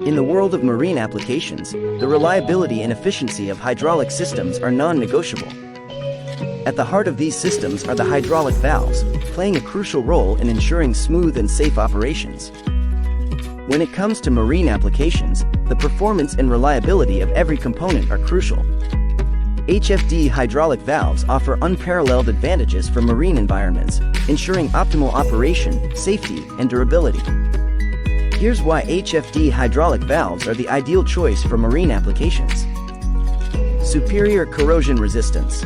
In the world of marine applications, the reliability and efficiency of hydraulic systems are non-negotiable. At the heart of these systems are the hydraulic valves, playing a crucial role in ensuring smooth and safe operations. When it comes to marine applications, the performance and reliability of every component are crucial. HFD hydraulic valves offer unparalleled advantages for marine environments, ensuring optimal operation, safety, and durability. Here's why HFD hydraulic valves are the ideal choice for marine applications. Superior corrosion resistance.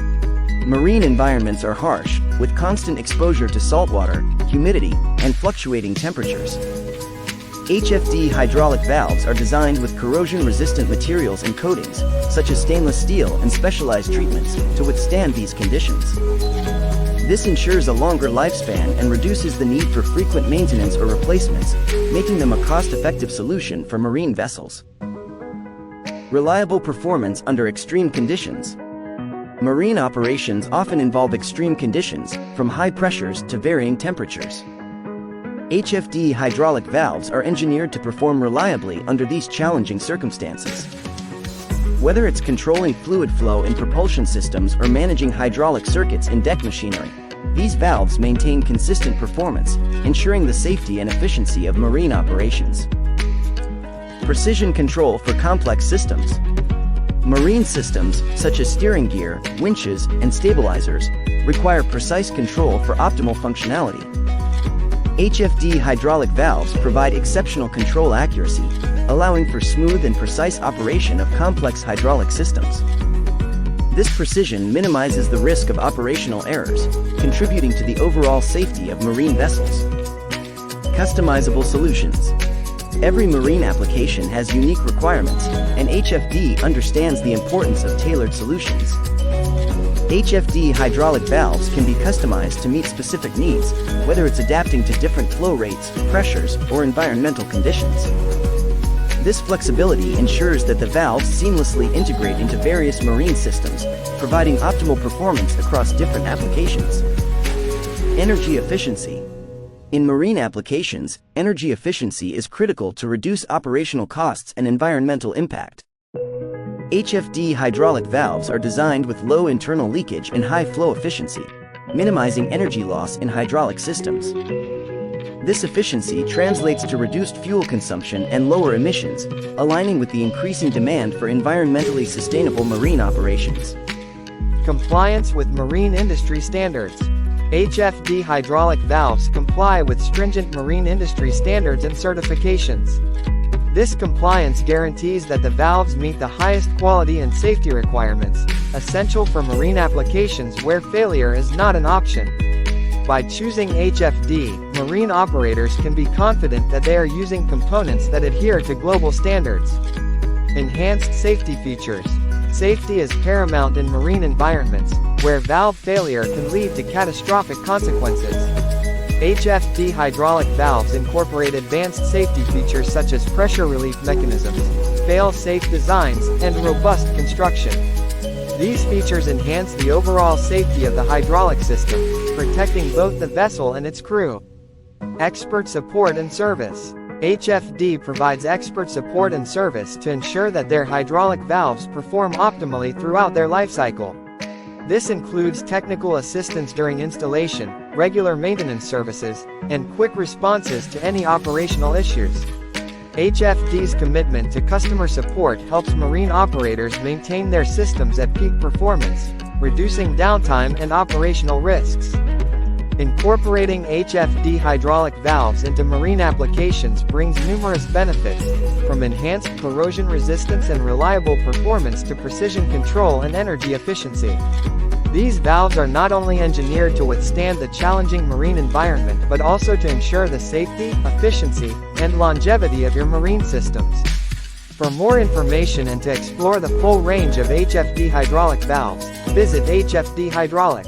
Marine environments are harsh, with constant exposure to saltwater, humidity, and fluctuating temperatures. HFD hydraulic valves are designed with corrosion-resistant materials and coatings, such as stainless steel and specialized treatments, to withstand these conditions. This ensures a longer lifespan and reduces the need for frequent maintenance or replacements, making them a cost-effective solution for marine vessels. Reliable performance under extreme conditions. Marine operations often involve extreme conditions, from high pressures to varying temperatures. HFD hydraulic valves are engineered to perform reliably under these challenging circumstances. Whether it's controlling fluid flow in propulsion systems or managing hydraulic circuits in deck machinery, these valves maintain consistent performance, ensuring the safety and efficiency of marine operations. Precision control for complex systems. Marine systems, such as steering gear, winches, and stabilizers, require precise control for optimal functionality. HFD hydraulic valves provide exceptional control accuracy, allowing for smooth and precise operation of complex hydraulic systems. This precision minimizes the risk of operational errors, contributing to the overall safety of marine vessels. Customizable solutions. Every marine application has unique requirements, and HFD understands the importance of tailored solutions. HFD hydraulic valves can be customized to meet specific needs, whether it's adapting to different flow rates, pressures, or environmental conditions. This flexibility ensures that the valves seamlessly integrate into various marine systems, providing optimal performance across different applications. Energy efficiency. In marine applications, energy efficiency is critical to reduce operational costs and environmental impact. HFD hydraulic valves are designed with low internal leakage and high flow efficiency, minimizing energy loss in hydraulic systems. This efficiency translates to reduced fuel consumption and lower emissions, aligning with the increasing demand for environmentally sustainable marine operations. Compliance with marine industry standards. HFD hydraulic valves comply with stringent marine industry standards and certifications. This compliance guarantees that the valves meet the highest quality and safety requirements, essential for marine applications where failure is not an option. By choosing HFD, marine operators can be confident that they are using components that adhere to global standards. Enhanced safety features. Safety is paramount in marine environments, where valve failure can lead to catastrophic consequences. HFD hydraulic valves incorporate advanced safety features such as pressure relief mechanisms, fail-safe designs, and robust construction. These features enhance the overall safety of the hydraulic system, protecting both the vessel and its crew. Expert support and service. HFD provides expert support and service to ensure that their hydraulic valves perform optimally throughout their lifecycle. This includes technical assistance during installation, regular maintenance services, and quick responses to any operational issues. HFD's commitment to customer support helps marine operators maintain their systems at peak performance, reducing downtime and operational risks. Incorporating HFD hydraulic valves into marine applications brings numerous benefits, from enhanced corrosion resistance and reliable performance to precision control and energy efficiency. These valves are not only engineered to withstand the challenging marine environment but also to ensure the safety, efficiency, and longevity of your marine systems. For more information and to explore the full range of HFD hydraulic valves, visit HFD Hydraulic.